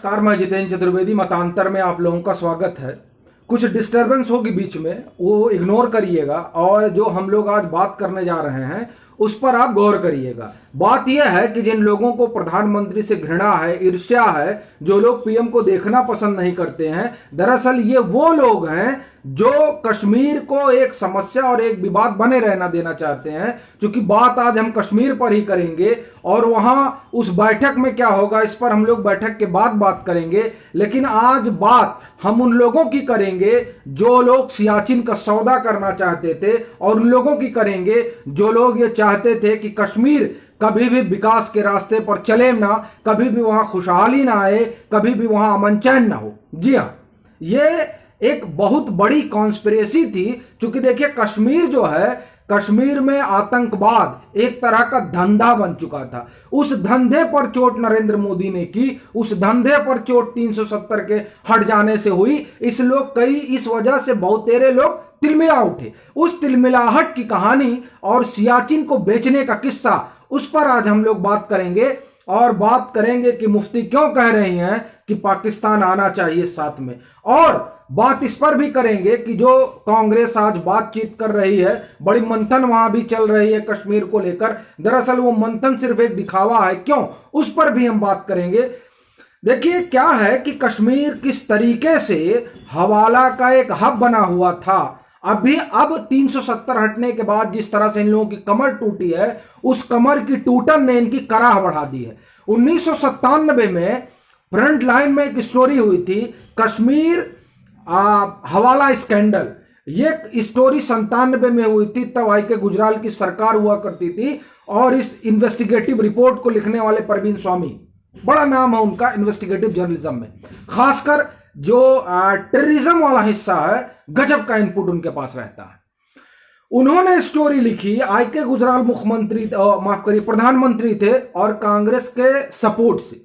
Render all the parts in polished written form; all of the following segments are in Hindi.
नमस्कार, मैं जितेंद्र चतुर्वेदी। मतांतर में आप लोगों का स्वागत है। कुछ डिस्टरबेंस होगी बीच में, वो इग्नोर करिएगा और जो हम लोग आज बात करने जा रहे हैं उस पर आप गौर करिएगा। बात यह है कि जिन लोगों को प्रधानमंत्री से घृणा है, ईर्ष्या है, जो लोग पीएम को देखना पसंद नहीं करते हैं, दरअसल ये वो लोग हैं जो कश्मीर को एक समस्या और एक विवाद बने रहना देना चाहते हैं। क्योंकि बात आज हम कश्मीर पर ही करेंगे और वहां उस बैठक में क्या होगा इस पर हम लोग बैठक के बाद बात करेंगे। लेकिन आज बात हम उन लोगों की करेंगे जो लोग सियाचिन का सौदा करना चाहते थे, और उन लोगों की करेंगे जो लोग ये चाहते थे कि कश्मीर कभी भी विकास के रास्ते पर चले ना, कभी भी वहां खुशहाली ना आए, कभी भी वहां अमन चैन ना हो। जी हाँ, ये एक बहुत बड़ी कॉन्स्पिरेसी थी। क्योंकि देखिए, कश्मीर जो है, कश्मीर में आतंकवाद एक तरह का धंधा बन चुका था। उस धंधे पर चोट नरेंद्र मोदी ने की, उस धंधे पर चोट 370 के हट जाने से हुई। इस वजह से बहुतेरे लोग तिलमिला उठे। उस तिलमिलाहट की कहानी और सियाचिन को बेचने का किस्सा, उस पर आज हम लोग बात करेंगे। और बात करेंगे कि मुफ्ती क्यों कह रही हैं कि पाकिस्तान आना चाहिए साथ में, और बात इस पर भी करेंगे कि जो कांग्रेस आज बातचीत कर रही है, बड़ी मंथन वहां भी चल रही है कश्मीर को लेकर, दरअसल वो मंथन सिर्फ एक दिखावा है, क्यों, उस पर भी हम बात करेंगे। देखिए क्या है कि कश्मीर किस तरीके से हवाला का एक हब बना हुआ था, अब 370 हटने के बाद जिस तरह से इन लोगों की कमर टूटी है, उस कमर की टूटन ने इनकी कराह बढ़ा दी है। 1997 में फ्रंट लाइन में एक स्टोरी हुई थी, कश्मीर हवाला स्कैंडल। ये स्टोरी 97 में हुई थी, तब आई.के. गुजराल की सरकार हुआ करती थी। और इस इन्वेस्टिगेटिव रिपोर्ट को लिखने वाले परवीन स्वामी, बड़ा नाम है उनका इन्वेस्टिगेटिव जर्नलिज्म में, खासकर जो टेररिज्म वाला हिस्सा है, गजब का इनपुट उनके पास रहता है। उन्होंने स्टोरी लिखी, आई.के. गुजराल प्रधानमंत्री थे और कांग्रेस के सपोर्ट से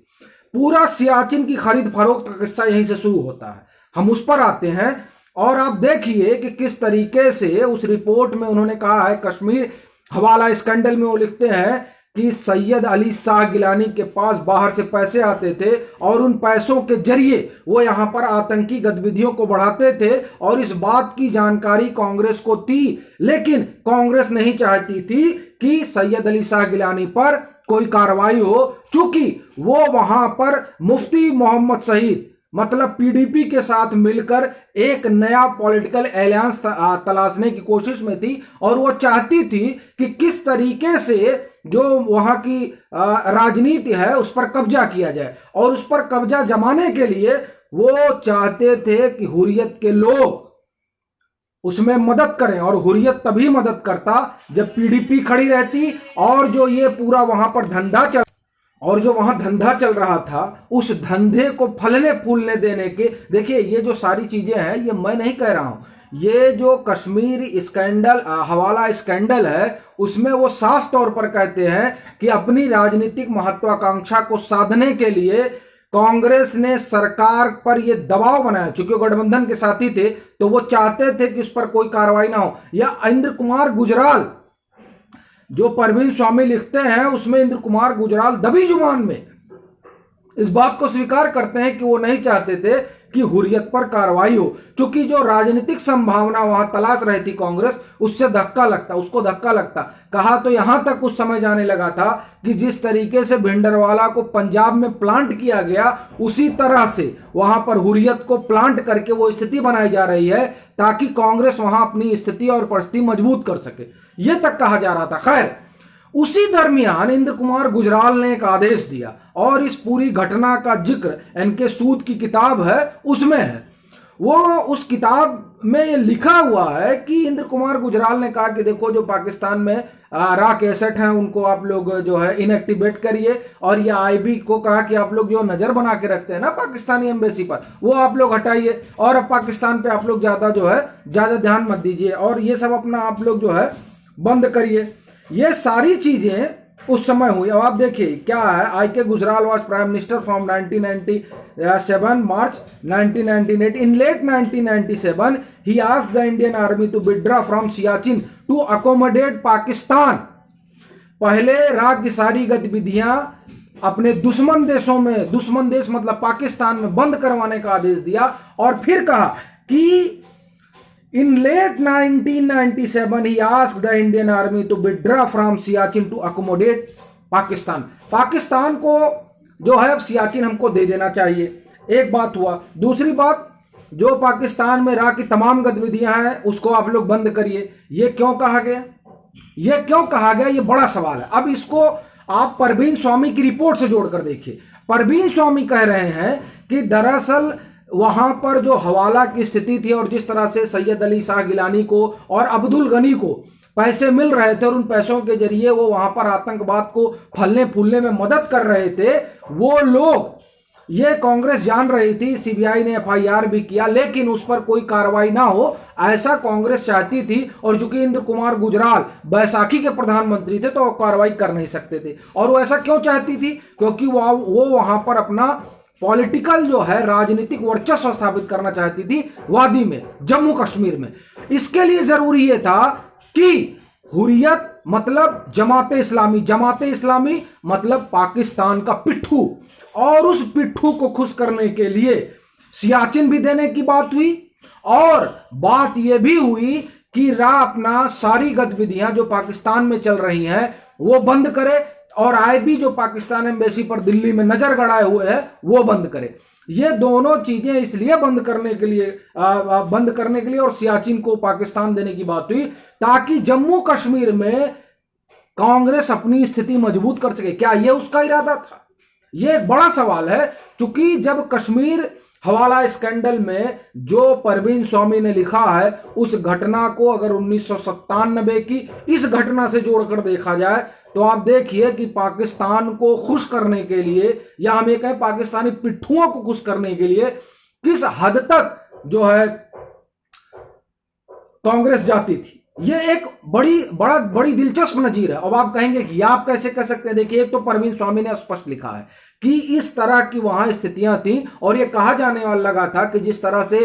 पूरा सियाचिन की खरीद फरोख्त का किस्सा यहीं से शुरू होता है। हम उस पर आते हैं और आप देखिए कि किस तरीके से उस रिपोर्ट में उन्होंने कहा है, कश्मीर हवाला स्कैंडल में वो लिखते हैं कि सैयद अली शाह गिलानी के पास बाहर से पैसे आते थे और उन पैसों के जरिए वो यहां पर आतंकी गतिविधियों को बढ़ाते थे। और इस बात की जानकारी कांग्रेस को थी, लेकिन कांग्रेस नहीं चाहती थी कि सैयद अली शाह गिलानी पर कोई कार्रवाई हो, क्योंकि वो वहां पर मुफ्ती मोहम्मद शहीद मतलब पीडीपी के साथ मिलकर एक नया पॉलिटिकल एलायंस तलाशने की कोशिश में थी। और वो चाहती थी कि किस तरीके से जो वहां की राजनीति है उस पर कब्जा किया जाए, और उस पर कब्जा जमाने के लिए वो चाहते थे कि हुर्रियत के लोग उसमें मदद करें। और हुर्रियत तभी मदद करता जब पीडीपी खड़ी रहती, और जो ये पूरा वहां पर धंधा चल रहा था, उस धंधे को फलने फूलने देने के। देखिए, ये जो सारी चीजें हैं, ये मैं नहीं कह रहा हूं, ये जो कश्मीर स्कैंडल, हवाला स्कैंडल है, उसमें वो साफ तौर पर कहते हैं कि अपनी राजनीतिक महत्वाकांक्षा को साधने के लिए कांग्रेस ने सरकार पर यह दबाव बनाया। चूंकि वो गठबंधन के साथी थे, तो वो चाहते थे कि उस पर कोई कार्रवाई ना हो। या इंद्र कुमार गुजराल, जो परवीन स्वामी लिखते हैं, उसमें इंद्र कुमार गुजराल दबी जुबान में इस बात को स्वीकार करते हैं कि वो नहीं चाहते थे कि हुर्रियत पर कार्रवाई हो, क्योंकि जो राजनीतिक संभावना वहां तलाश रही थी कांग्रेस, उसको धक्का लगता। कहा तो यहां तक उस समय जाने लगा था कि जिस तरीके से भिंडरवाला को पंजाब में प्लांट किया गया, उसी तरह से वहां पर हुर्रियत को प्लांट करके वो स्थिति बनाई जा रही है ताकि कांग्रेस वहां अपनी स्थिति और परिस्थिति मजबूत कर सके, यह तक कहा जा रहा था। खैर, उसी दरमियान इंद्र कुमार गुजराल ने एक आदेश दिया, और इस पूरी घटना का जिक्र एनके सूद की किताब है उसमें है। वो उस किताब में लिखा हुआ है कि इंद्र कुमार गुजराल ने कहा कि देखो, जो पाकिस्तान में राक एसेट हैं उनको आप लोग जो है इनएक्टिवेट करिए, और ये आईबी को कहा कि आप लोग जो नजर बना के रखते हैं ना पाकिस्तानी एम्बेसी पर, वो आप लोग हटाइए, और अब पाकिस्तान पे आप लोग ज्यादा ध्यान मत दीजिए, और ये सब अपना आप लोग जो है बंद करिए। ये सारी चीजें उस समय हुई। अब आप देखिए क्या है, IK. Gujral was prime minister from 1997 March 1998. In late 1997, he asked the Indian Army to withdraw from Siachen to accommodate Pakistan. पहले राग की सारी गतिविधियां अपने दुश्मन देशों में, दुश्मन देश मतलब पाकिस्तान में बंद करवाने का आदेश दिया और फिर कहा कि in late 1997 he asked the Indian Army to withdraw from Siachen to accommodate Pakistan. Pakistan को जो है अब सियाचिन हमको दे देना चाहिए, एक बात हुआ। दूसरी बात, जो पाकिस्तान में रहा की तमाम गतिविधियां हैं उसको आप लोग बंद करिए। ये क्यों कहा गया, ये क्यों कहा गया, ये बड़ा सवाल है। अब इसको आप परवीन स्वामी की रिपोर्ट से जोड़कर देखिए। परवीन स्वामी कह रहे हैं कि दरअसल वहां पर जो हवाला की स्थिति थी और जिस तरह से सैयद अली शाह गिलानी को और अब्दुल गनी को पैसे मिल रहे थे और उन पैसों के जरिए वो वहां पर आतंकवाद को फलने फूलने में मदद कर रहे थे, वो लोग, ये कांग्रेस जान रही थी। सीबीआई ने एफआईआर भी किया लेकिन उस पर कोई कार्रवाई ना हो, ऐसा कांग्रेस चाहती थी। और चूंकि इंद्र कुमार गुजराल बैसाखी के प्रधानमंत्री थे तो वो कार्रवाई कर नहीं सकते थे। और वो ऐसा क्यों चाहती थी, क्योंकि वो वहां पर अपना पॉलिटिकल जो है राजनीतिक वर्चस्व स्थापित करना चाहती थी वादी में, जम्मू कश्मीर में। इसके लिए जरूरी यह था कि हुर्रियत मतलब जमाते इस्लामी, जमाते इस्लामी मतलब पाकिस्तान का पिट्ठू, और उस पिट्ठू को खुश करने के लिए सियाचिन भी देने की बात हुई। और बात यह भी हुई कि अपना सारी गतिविधियां जो पाकिस्तान में चल रही हैं वो बंद करे और आईबी जो पाकिस्तान एम्बेसी पर दिल्ली में नजर गड़ाए हुए है वो बंद करे। ये दोनों चीजें इसलिए बंद करने के लिए और सियाचिन को पाकिस्तान देने की बात हुई ताकि जम्मू कश्मीर में कांग्रेस अपनी स्थिति मजबूत कर सके। क्या यह उसका इरादा था? यह एक बड़ा सवाल है, क्योंकि जब कश्मीर हवाला स्कैंडल में जो परवीन स्वामी ने लिखा है उस घटना को अगर 1997 की इस घटना से जोड़कर देखा जाए तो आप देखिए कि पाकिस्तान को खुश करने के लिए, या हम ये कहें पाकिस्तानी पिट्ठुओं को खुश करने के लिए किस हद तक जो है कांग्रेस जाती थी। ये एक बड़ी दिलचस्प नजीर है। अब आप कहेंगे कि आप कैसे कह सकते हैं? देखिए, एक तो परवीन स्वामी ने स्पष्ट लिखा है कि इस तरह की वहां स्थितियां थी और ये कहा जाने वाला लगा था कि जिस तरह से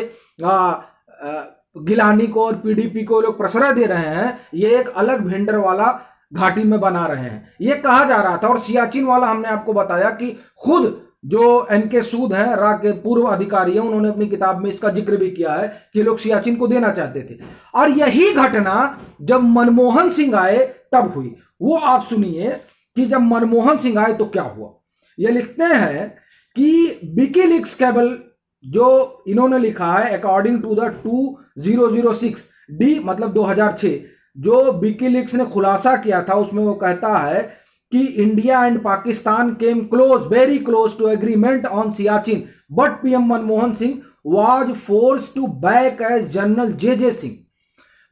गिलानी को और पीडीपी को लोग प्रश्रय दे रहे हैं, ये एक अलग भिंडर वाला घाटी में बना रहे हैं, ये कहा जा रहा था। और सियाचिन वाला हमने आपको बताया कि खुद जो एनके सूद हैं, रा के पूर्व अधिकारी हैं, उन्होंने अपनी किताब में इसका जिक्र भी किया है कि लोग सियाचिन को देना चाहते थे। और यही घटना जब मनमोहन सिंह आए तब हुई। वो आप सुनिए कि जब मनमोहन सिंह आए तो क्या हुआ। ये लिखते हैं कि विकीलीक्स केबल जो इन्होंने लिखा है, अकॉर्डिंग टू द 2006 डी मतलब 2006 जो विकीलीक्स ने खुलासा किया था, उसमें वो कहता है कि India and Pakistan came close, very close to agreement on Siachen, but PM Manmohan Singh was force to back as general J Singh.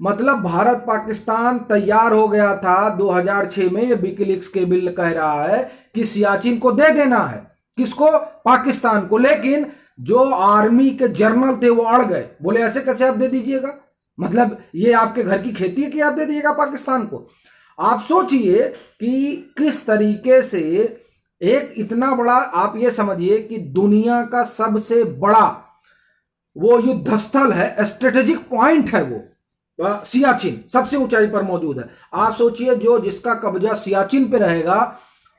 मतलब भारत पाकिस्तान तैयार हो गया था 2006 में। ये विकीलीक्स के बिल कह रहा है कि सियाचिन को दे देना है, किसको? पाकिस्तान को। लेकिन जो आर्मी के जनरल थे वो अड़ गए, बोले ऐसे कैसे आप दे दीजिएगा, मतलब ये आपके घर की खेती है कि आप दे दीजिएगा पाकिस्तान को। आप सोचिए कि किस तरीके से एक इतना बड़ा, आप ये समझिए कि दुनिया का सबसे बड़ा वो युद्धस्थल है, स्ट्रेटेजिक पॉइंट है वो सियाचिन, सबसे ऊंचाई पर मौजूद है। आप सोचिए जो जिसका कब्जा सियाचिन पे रहेगा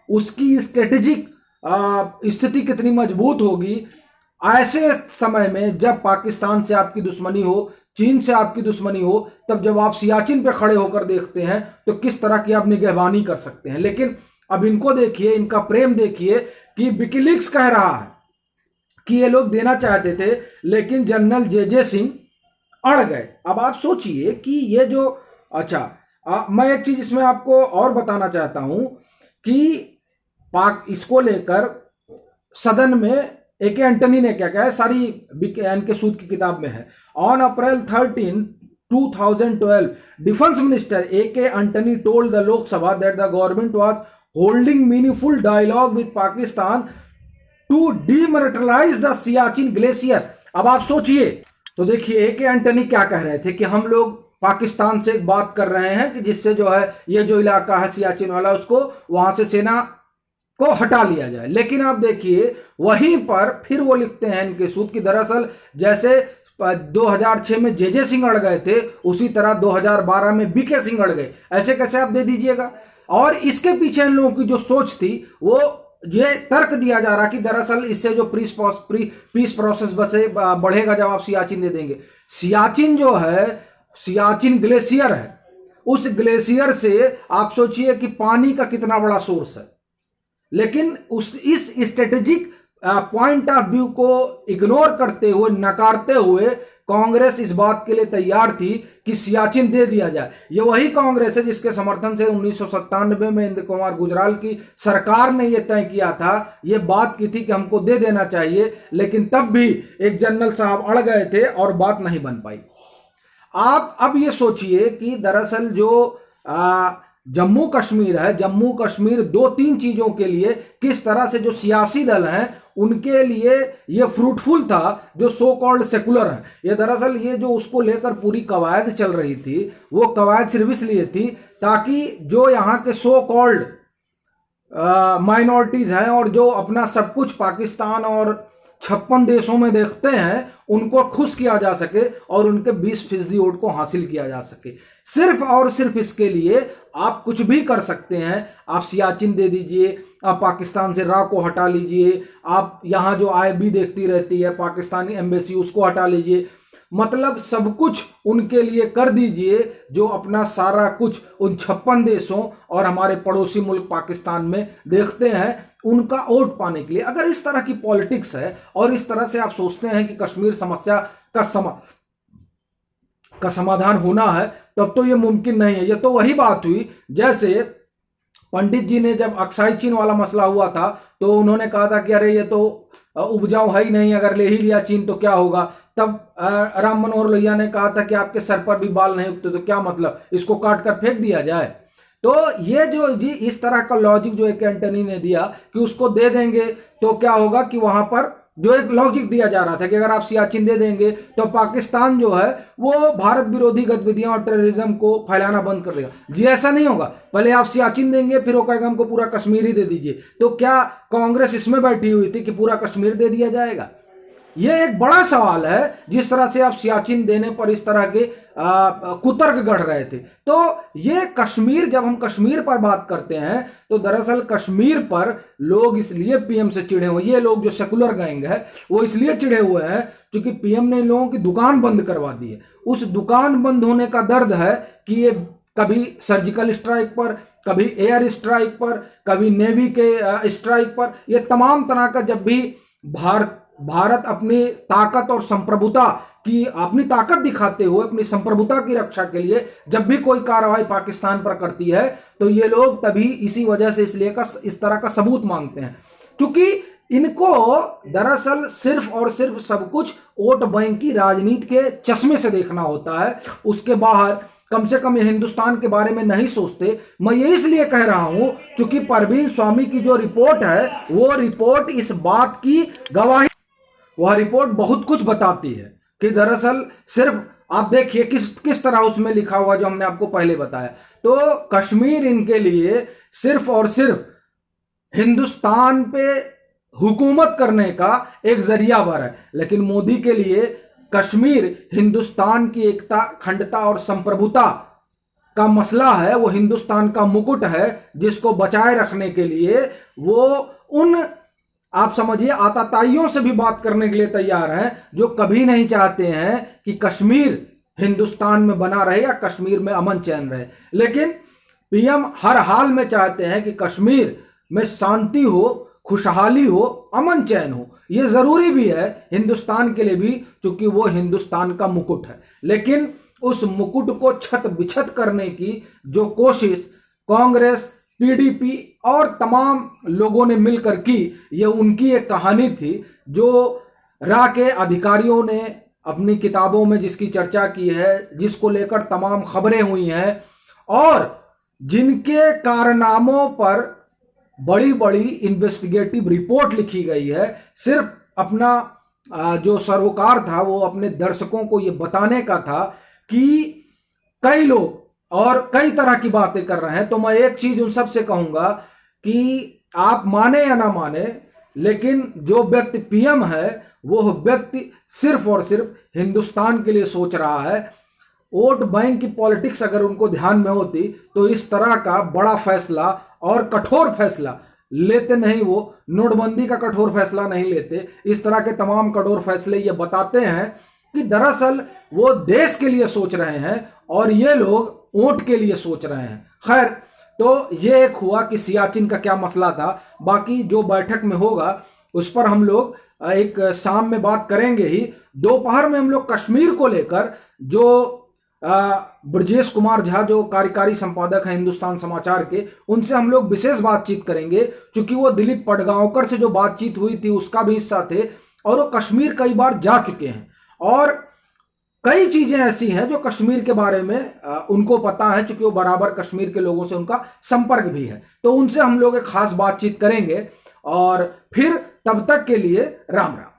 उसकी स्ट्रेटेजिक स्थिति कितनी मजबूत होगी। ऐसे समय में जब पाकिस्तान से आपकी दुश्मनी हो, चीन से आपकी दुश्मनी हो, तब जब आप सियाचिन पे खड़े होकर देखते हैं तो किस तरह की आप निगहबानी कर सकते हैं। लेकिन अब इनको देखिए, इनका प्रेम देखिए कि विकीलीक्स कह रहा है कि ये लोग देना चाहते थे लेकिन जनरल जे सिंह अड़ गए। अब आप सोचिए कि ये जो, अच्छा मैं एक चीज इसमें आपको और बताना चाहता हूं कि इसको लेकर सदन में ए के एंटनी ने क्या कहा है, सारी एनके सूद की किताब में है। On April 13, 2012 defence minister A K Antony told the Lok Sabha that the government was holding meaningful dialogue with Pakistan to demilitarise the Siachen glacier. अब आप सोचिए, तो देखिए ए के एंटनी क्या कह रहे थे कि हम लोग पाकिस्तान से एक बात कर रहे हैं कि जिससे जो है ये जो इलाका है सियाचिन वाला, उसको वहां से सेना को हटा लिया जाए। लेकिन आप देखिए वहीं पर फिर वो लिखते हैं इनके सूद की दरअसल जैसे 2006 में जे सिंह अड़ गए थे उसी तरह 2012 में बीके सिंह अड़ गए, ऐसे कैसे आप दे दीजिएगा। और इसके पीछे इन लोगों की जो सोच थी वो ये तर्क दिया जा रहा कि दरअसल इससे जो पीस प्रोसेस बसे बढ़ेगा जब आप सियाचिन दे देंगे। सियाचिन जो है, सियाचिन ग्लेशियर है, उस ग्लेशियर से आप सोचिए कि पानी का कितना बड़ा सोर्स है, लेकिन इस स्ट्रेटेजिक पॉइंट ऑफ व्यू को इग्नोर करते हुए, नकारते हुए कांग्रेस इस बात के लिए तैयार थी कि सियाचिन दे दिया जाए। ये वही कांग्रेस है जिसके समर्थन से 1997 में इंद्र कुमार गुजराल की सरकार ने यह तय किया था, ये बात की थी कि हमको दे देना चाहिए, लेकिन तब भी एक जनरल साहब अड़ गए थे और बात नहीं बन पाई। आप अब ये सोचिए कि दरअसल जो जम्मू कश्मीर है, जम्मू कश्मीर 2-3 चीजों के लिए किस तरह से जो सियासी दल हैं उनके लिए ये फ्रूटफुल था, जो सो कॉल्ड सेकुलर है। ये दरअसल ये जो उसको लेकर पूरी कवायद चल रही थी, वो कवायद सिर्फ इसलिए थी ताकि जो यहाँ के सो कॉल्ड माइनॉरिटीज हैं और जो अपना सब कुछ पाकिस्तान और 56 देशों में देखते हैं, उनको खुश किया जा सके और उनके 20% वोट को हासिल किया जा सके। सिर्फ और सिर्फ इसके लिए आप कुछ भी कर सकते हैं। आप सियाचिन दे दीजिए, आप पाकिस्तान से रा को हटा लीजिए, आप यहां जो आईबी देखती रहती है पाकिस्तानी एम्बेसी, उसको हटा लीजिए, मतलब सब कुछ उनके लिए कर दीजिए जो अपना सारा कुछ उन 56 देशों और हमारे पड़ोसी मुल्क पाकिस्तान में देखते हैं, उनका वोट पाने के लिए। अगर इस तरह की पॉलिटिक्स है और इस तरह से आप सोचते हैं कि कश्मीर समस्या का समाधान होना है, तब तो ये मुमकिन नहीं है। ये तो वही बात हुई जैसे पंडित जी ने जब अक्साई चीन वाला मसला हुआ था तो उन्होंने कहा था कि अरे ये तो उपजाऊ है ही नहीं, अगर ले ही लिया चीन तो क्या होगा। तब राम मनोहर लोहिया ने कहा था कि आपके सर पर भी बाल नहीं उगते तो क्या मतलब, इसको काट कर फेंक दिया जाए। तो ये जो जी इस तरह का लॉजिक जो एक एंटनी ने दिया कि उसको दे देंगे तो क्या होगा कि वहां पर जो एक लॉजिक दिया जा रहा था कि अगर आप सियाचिन दे देंगे तो पाकिस्तान जो है वो भारत विरोधी गतिविधियां और टेररिज्म को फैलाना बंद कर देगा। जी ऐसा नहीं होगा, पहले आप सियाचिन देंगे फिर वो कहेगा हमको पूरा कश्मीर ही दे दीजिए। तो क्या कांग्रेस इसमें बैठी हुई थी कि पूरा कश्मीर दे दिया जाएगा? यह एक बड़ा सवाल है। जिस तरह से आप सियाचिन देने पर इस तरह के कुतर्क गढ़ रहे थे, तो ये कश्मीर, जब हम कश्मीर पर बात करते हैं तो दरअसल कश्मीर पर लोग इसलिए पीएम से चिढ़े हुए, ये लोग जो सेकुलर गैंग है वो इसलिए चिढ़े हुए हैं क्योंकि पीएम ने इन लोगों की दुकान बंद करवा दी है। उस दुकान बंद होने का दर्द है कि ये कभी सर्जिकल स्ट्राइक पर, कभी एयर स्ट्राइक पर, कभी नेवी के स्ट्राइक पर, ये तमाम तरह का जब भी भारत अपनी ताकत और संप्रभुता की, अपनी ताकत दिखाते हुए अपनी संप्रभुता की रक्षा के लिए जब भी कोई कार्रवाई पाकिस्तान पर करती है तो ये लोग तभी इसी वजह से इसलिए इस तरह का सबूत मांगते हैं, क्योंकि इनको दरअसल सिर्फ और सिर्फ सब कुछ वोट बैंक की राजनीति के चश्मे से देखना होता है। उसके बाहर कम से कम ये हिंदुस्तान के बारे में नहीं सोचते। मैं ये इसलिए कह रहा हूं क्योंकि परवीन स्वामी की जो रिपोर्ट है वो रिपोर्ट इस बात की गवाही, वह रिपोर्ट बहुत कुछ बताती है कि दरअसल सिर्फ आप देखिए किस तरह उसमें लिखा हुआ जो हमने आपको पहले बताया। तो कश्मीर इनके लिए सिर्फ और सिर्फ हिंदुस्तान पे हुकूमत करने का एक जरिया भर है, लेकिन मोदी के लिए कश्मीर हिंदुस्तान की एकता, अखंडता और संप्रभुता का मसला है। वो हिंदुस्तान का मुकुट है जिसको बचाए रखने के लिए वो उन, आप समझिए, आताताइयों से भी बात करने के लिए तैयार हैं जो कभी नहीं चाहते हैं कि कश्मीर हिंदुस्तान में बना रहे या कश्मीर में अमन चैन रहे। लेकिन पीएम हर हाल में चाहते हैं कि कश्मीर में शांति हो, खुशहाली हो, अमन चैन हो। यह जरूरी भी है हिंदुस्तान के लिए भी, क्योंकि वो हिंदुस्तान का मुकुट है। लेकिन उस मुकुट को छत बिछत करने की जो कोशिश कांग्रेस, पीडीपी और तमाम लोगों ने मिलकर की, ये उनकी एक कहानी थी जो रा के अधिकारियों ने अपनी किताबों में जिसकी चर्चा की है, जिसको लेकर तमाम खबरें हुई हैं और जिनके कारनामों पर बड़ी बड़ी इन्वेस्टिगेटिव रिपोर्ट लिखी गई है। सिर्फ अपना जो सरोकार था वो अपने दर्शकों को ये बताने का था कि कई लोग और कई तरह की बातें कर रहे हैं। तो मैं एक चीज उन सब से कहूंगा कि आप माने या ना माने, लेकिन जो व्यक्ति पीएम है वो व्यक्ति सिर्फ और सिर्फ हिंदुस्तान के लिए सोच रहा है। वोट बैंक की पॉलिटिक्स अगर उनको ध्यान में होती तो इस तरह का बड़ा फैसला और कठोर फैसला लेते नहीं, वो नोटबंदी का कठोर फैसला नहीं लेते। इस तरह के तमाम कठोर फैसले ये बताते हैं कि दरअसल वो देश के लिए सोच रहे हैं और ये लोग वोट के लिए सोच रहे हैं। खैर, तो ये एक हुआ कि सियाचिन का क्या मसला था। बाकी जो बैठक में होगा उस पर हम लोग एक शाम में बात करेंगे ही। दोपहर में हम लोग कश्मीर को लेकर जो ब्रजेश कुमार झा जो कार्यकारी संपादक हैं हिंदुस्तान समाचार के, उनसे हम लोग विशेष बातचीत करेंगे, क्योंकि वो दिलीप पडगांवकर से जो बातचीत हुई थी उसका भी हिस्सा थे और वो कश्मीर कई बार जा चुके हैं और कई चीजें ऐसी हैं जो कश्मीर के बारे में उनको पता है, क्योंकि वो बराबर कश्मीर के लोगों से उनका संपर्क भी है। तो उनसे हम लोग एक खास बातचीत करेंगे और फिर तब तक के लिए राम राम।